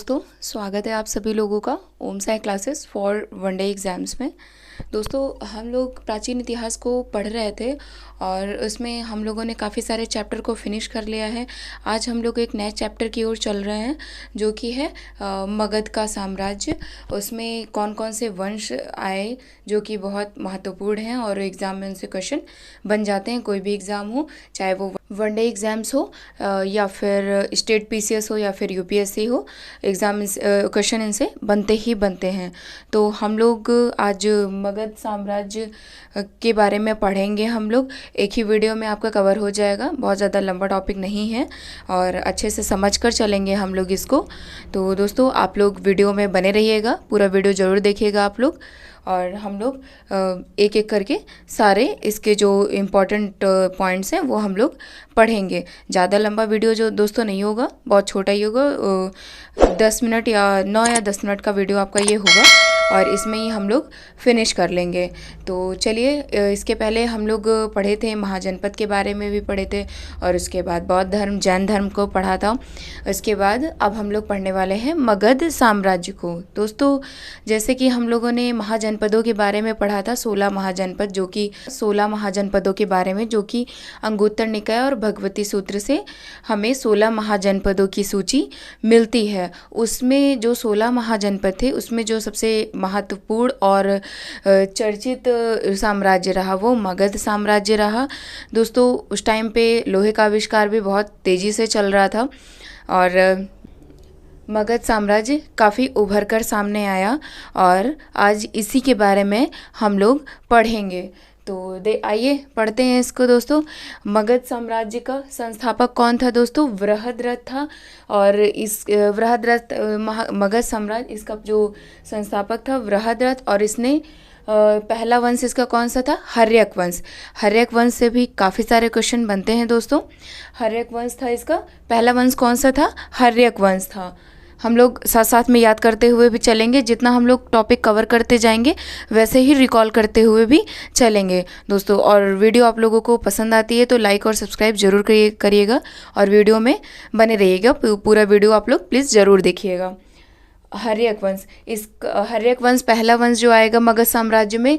दोस्तों, स्वागत है आप सभी लोगों का Om Sai classes for one day exams में। दोस्तों, हम लोग प्राचीन इतिहास को पढ़ रहे थे और उसमें हम लोगों ने काफ़ी सारे चैप्टर को फिनिश कर लिया है। आज हम लोग एक नए चैप्टर की ओर चल रहे हैं जो कि है मगध का साम्राज्य। उसमें कौन कौन से वंश आए जो कि बहुत महत्वपूर्ण हैं और एग्ज़ाम में उनसे क्वेश्चन बन जाते हैं। कोई भी एग्ज़ाम हो, चाहे वो वनडे एग्ज़ाम्स हो या फिर स्टेट पीसीएस हो या फिर यूपीएससी हो, एग्ज़ाम क्वेश्चन इनसे बनते ही बनते हैं। तो हम लोग आज मगध साम्राज्य के बारे में पढ़ेंगे। हम लोग एक ही वीडियो में आपका कवर हो जाएगा, बहुत ज़्यादा लंबा टॉपिक नहीं है और अच्छे से समझ कर चलेंगे हम लोग इसको। तो दोस्तों, आप लोग वीडियो में बने रहिएगा, पूरा वीडियो ज़रूर देखिएगा आप लोग। और हम लोग एक एक करके सारे इसके जो इम्पोर्टेंट पॉइंट्स हैं वो हम लोग पढ़ेंगे। ज़्यादा लंबा वीडियो जो दोस्तों नहीं होगा, बहुत छोटा ही होगा। 10 मिनट या 9 या 10 मिनट का वीडियो आपका ये होगा और इसमें ही हम लोग फिनिश कर लेंगे। तो चलिए, इसके पहले हम लोग पढ़े थे महाजनपद के बारे में भी पढ़े थे और उसके बाद बौद्ध धर्म, जैन धर्म को पढ़ा था। उसके बाद अब हम लोग पढ़ने वाले हैं मगध साम्राज्य को। दोस्तों, जैसे कि हम लोगों ने महाजनपदों के बारे में पढ़ा था, 16 महाजनपद, जो कि 16 महाजनपदों के बारे में जो कि अंगुत्तर निकाय और भगवती सूत्र से हमें 16 महाजनपदों की सूची मिलती है। उसमें जो 16 महाजनपद थे उसमें जो सबसे महत्वपूर्ण और चर्चित साम्राज्य रहा वो मगध साम्राज्य रहा। दोस्तों, उस टाइम पे लोहे का आविष्कार भी बहुत तेज़ी से चल रहा था और मगध साम्राज्य काफ़ी उभर कर सामने आया और आज इसी के बारे में हम लोग पढ़ेंगे। तो आइए पढ़ते हैं इसको। दोस्तों, मगध साम्राज्य का संस्थापक कौन था? दोस्तों, वृहद्रथ था। और इस वृहद्रथ मगध साम्राज्य, इसका जो संस्थापक था वृहद्रथ, और इसने पहला वंश इसका कौन सा था? हर्यक वंश। हर्यक वंश से भी काफ़ी सारे क्वेश्चन बनते हैं दोस्तों। हर्यक वंश था इसका पहला वंश। कौन सा था? हर्यक वंश था। हम लोग साथ साथ में याद करते हुए भी चलेंगे। जितना हम लोग टॉपिक कवर करते जाएंगे वैसे ही रिकॉल करते हुए भी चलेंगे दोस्तों। और वीडियो आप लोगों को पसंद आती है तो लाइक और सब्सक्राइब जरूर करिएगा और वीडियो में बने रहिएगा। पूरा वीडियो आप लोग प्लीज़ ज़रूर देखिएगा। हर्यक वंश, इस हर्यक वंश पहला वंश जो आएगा मगध साम्राज्य में,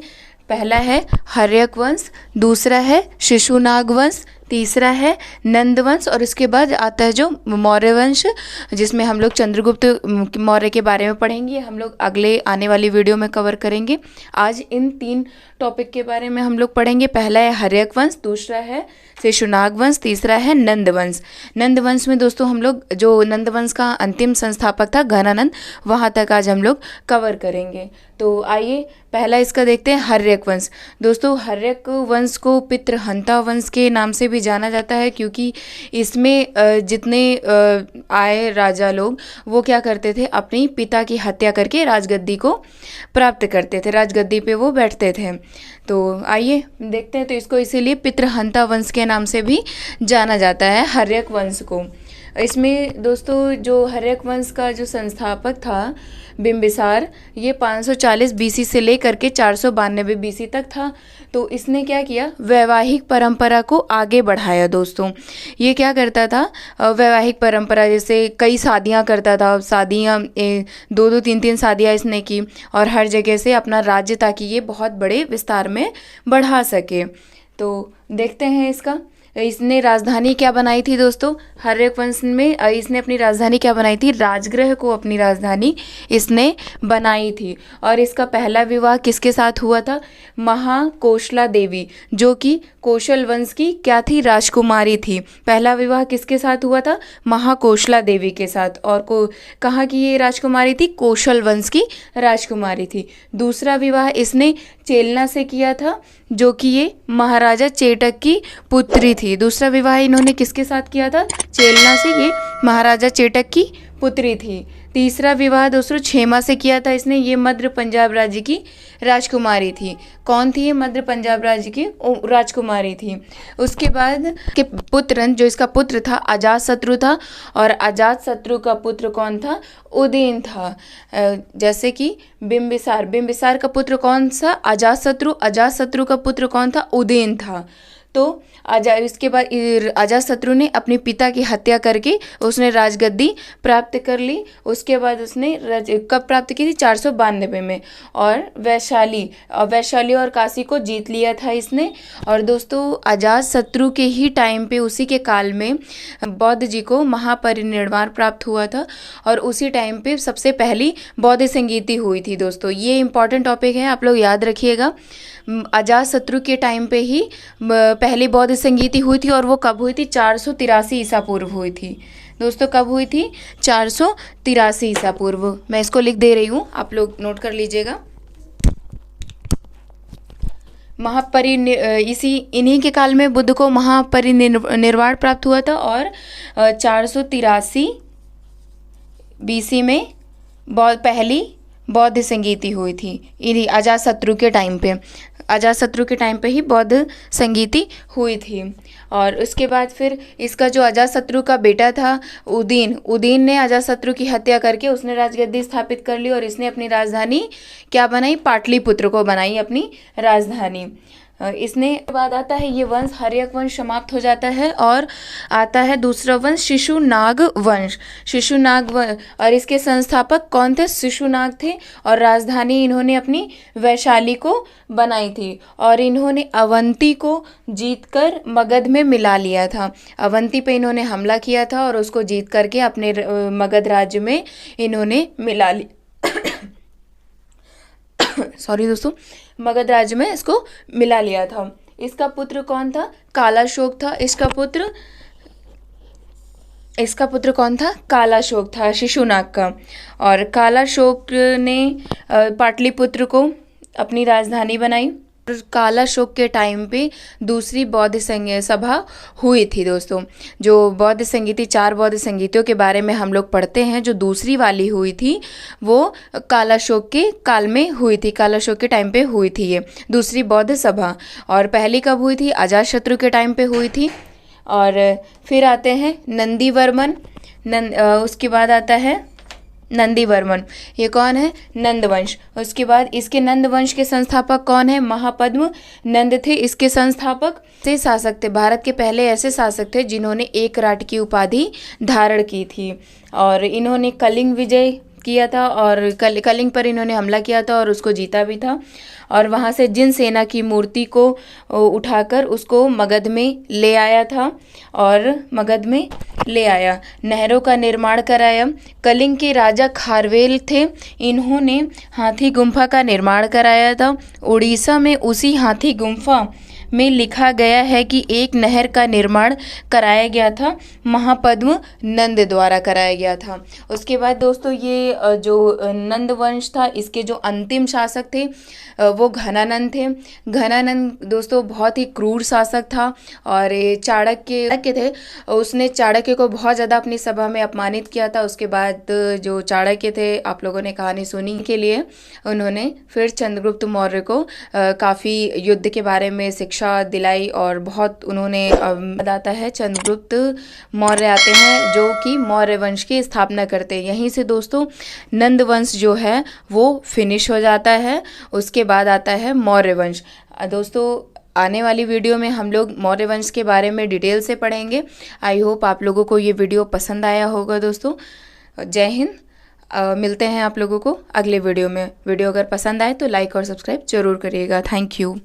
पहला है हर्यक वंश, दूसरा है शिशुनाग वंश, तीसरा है नंद वंश और उसके बाद आता है जो मौर्य वंश, जिसमें हम लोग चंद्रगुप्त मौर्य के बारे में पढ़ेंगे। हम लोग अगले आने वाली वीडियो में कवर करेंगे। आज इन 3 टॉपिक के बारे में हम लोग पढ़ेंगे। पहला है हर्यक वंश, दूसरा है शिशुनाग वंश, तीसरा है नंद वंश। नंद वंश में दोस्तों हम लोग जो नंद वंश का अंतिम संस्थापक था घनानंद, वहाँ तक आज हम लोग कवर करेंगे। तो आइए पहला इसका देखते हैं, हर्यक वंश। दोस्तों, हर्यक वंश को पितृहंता वंश के नाम से भी जाना जाता है क्योंकि इसमें जितने आए राजा लोग वो क्या करते थे, अपनी पिता की हत्या करके राजगद्दी को प्राप्त करते थे, राजगद्दी पे वो बैठते थे। तो आइए देखते हैं। तो इसको इसीलिए पितृहंता वंश के नाम से भी जाना जाता है हर्यक वंश को। इसमें दोस्तों जो हर्यक वंश का जो संस्थापक था बिंबिसार, ये 540 बीसी से लेकर के 492 बीसी तक था। तो इसने क्या किया, वैवाहिक परंपरा को आगे बढ़ाया। दोस्तों, ये क्या करता था, वैवाहिक परंपरा जैसे कई शादियां करता था, शादियां 2-2, 3-3 शादियां इसने की और हर जगह से अपना राज्य ताकि ये बहुत बड़े विस्तार में बढ़ा सके। तो देखते हैं इसका। इसने राजधानी क्या बनाई थी दोस्तों? हर्यक वंश में इसने अपनी राजधानी क्या बनाई थी? राजगृह को अपनी राजधानी इसने बनाई थी। और इसका पहला विवाह किसके साथ हुआ था? महाकोशला देवी, जो कि कौशल वंश की क्या थी? राजकुमारी थी। पहला विवाह किसके साथ हुआ था? महाकोशला देवी के साथ। और कहाँ की ये राजकुमारी थी? कौशल वंश की राजकुमारी थी। दूसरा विवाह इसने चेलना से किया था, जो कि ये महाराजा चेटक की पुत्री थी। दूसरा विवाह इन्होंने किसके साथ किया था? चेलना से, ये महाराजा चेटक की पुत्री थी। तीसरा विवाह दोस्तों क्षेमा से किया था इसने, ये मध्य पंजाब राज्य की राजकुमारी थी। कौन थी ये? मध्य पंजाब राज्य की राजकुमारी थी। उसके बाद के पुत्र, जो इसका पुत्र था अजातशत्रु था, और अजातशत्रु का पुत्र कौन था? उदयन था। जैसे कि बिंबिसार का पुत्र कौन सा? अजातशत्रु। अजातशत्रु का पुत्र कौन था? उदयन था। तो इसके बाद अजातशत्रु ने अपने पिता की हत्या करके उसने राजगद्दी प्राप्त कर ली। उसके बाद उसने कब प्राप्त की थी? 492 में। और वैशाली और काशी को जीत लिया था इसने। और दोस्तों अजातशत्रु के ही टाइम पे, उसी के काल में बौद्ध जी को महापरिनिर्वाण प्राप्त हुआ था और उसी टाइम पे सबसे पहली बौद्ध संगीति हुई थी। दोस्तों ये इंपॉर्टेंट टॉपिक है, आप लोग याद रखिएगा। अजातशत्रु के टाइम पे ही पहली बौद्ध संगीति हुई थी और वो कब हुई थी? 483 ईसा पूर्व हुई थी। दोस्तों कब हुई थी? 483 ईसा पूर्व। मैं इसको लिख दे रही हूँ, आप लोग नोट कर लीजिएगा। इन्हीं के काल में बुद्ध को महापरिनिर्वाण प्राप्त हुआ था और 483 BC में पहली बौद्ध संगीति हुई थी। इन्हीं अजातशत्रु के टाइम पे ही बौद्ध संगीति हुई थी। और उसके बाद फिर इसका जो अजातशत्रु का बेटा था उदीन ने अजातशत्रु की हत्या करके उसने राजगद्दी स्थापित कर ली और इसने अपनी राजधानी क्या बनाई? पाटलिपुत्र को बनाई अपनी राजधानी। इसने बाद आता है ये वंश, हर्यक वंश समाप्त हो जाता है और आता है दूसरा वंश, शिशुनाग वंश। और इसके संस्थापक कौन थे? शिशुनाग थे। और राजधानी इन्होंने अपनी वैशाली को बनाई थी और इन्होंने अवंती को जीतकर मगध में मिला लिया था। अवंती पे इन्होंने हमला किया था और उसको जीत करके अपने मगध राज्य में इन्होंने मिला लिया। सॉरी दोस्तों, मगध राज्य में इसको मिला लिया था। इसका पुत्र कौन था? कालाशोक था। इसका पुत्र कौन था? कालाशोक था, शिशुनाग का। और कालाशोक ने पाटलिपुत्र को अपनी राजधानी बनाई। कालाशोक के टाइम पे दूसरी बौद्ध सभा हुई थी। दोस्तों जो बौद्ध संगीति, 4 बौद्ध संगीतियों के बारे में हम लोग पढ़ते हैं, जो दूसरी वाली हुई थी वो कालाशोक के काल में हुई थी। कालाशोक के टाइम पे हुई थी ये दूसरी बौद्ध सभा। और पहली कब हुई थी? अजातशत्रु के टाइम पे हुई थी। और फिर आते हैं नंदीवर्मन। उसके बाद आता है नंदीवर्मन। ये कौन है? नंदवंश। उसके बाद इसके नंदवंश के संस्थापक कौन है? महापद्म नंद थे इसके संस्थापक। से शासक थे, भारत के पहले ऐसे शासक थे जिन्होंने एक राट की उपाधि धारण की थी। और इन्होंने कलिंग विजय किया था और कलिंग पर इन्होंने हमला किया था और उसको जीता भी था। और वहाँ से जिन सेना की मूर्ति को उठाकर उसको मगध में ले आया था और मगध में ले आया, नहरों का निर्माण कराया। कलिंग के राजा खारवेल थे, इन्होंने हाथी गुम्फा का निर्माण कराया था। उड़ीसा में उसी हाथी गुम्फा में लिखा गया है कि एक नहर का निर्माण कराया गया था, महापद्म नंद द्वारा कराया गया था। उसके बाद दोस्तों ये जो नंद वंश था, इसके जो अंतिम शासक थे वो घनानंद थे। घनानंद दोस्तों बहुत ही क्रूर शासक था और चाणक्य थे, उसने चाणक्य को बहुत ज़्यादा अपनी सभा में अपमानित किया था। उसके बाद जो चाणक्य थे, आप लोगों ने कहानी सुनी, के लिए उन्होंने फिर चंद्रगुप्त मौर्य को काफ़ी युद्ध के बारे में शिक्षा दिलाई और बहुत उन्होंने बताता है चंद्रगुप्त मौर्य आते हैं जो कि मौर्य वंश की स्थापना करते हैं। यहीं से दोस्तों नंद वंश जो है वो फिनिश हो जाता है। उसके बाद आता है मौर्य वंश। दोस्तों आने वाली वीडियो में हम लोग मौर्य वंश के बारे में डिटेल से पढ़ेंगे। आई होप आप लोगों को ये वीडियो पसंद आया होगा। दोस्तों जय हिंद। मिलते हैं आप लोगों को अगले वीडियो में। वीडियो अगर पसंद आए तो लाइक और सब्सक्राइब जरूर करिएगा। Thank you.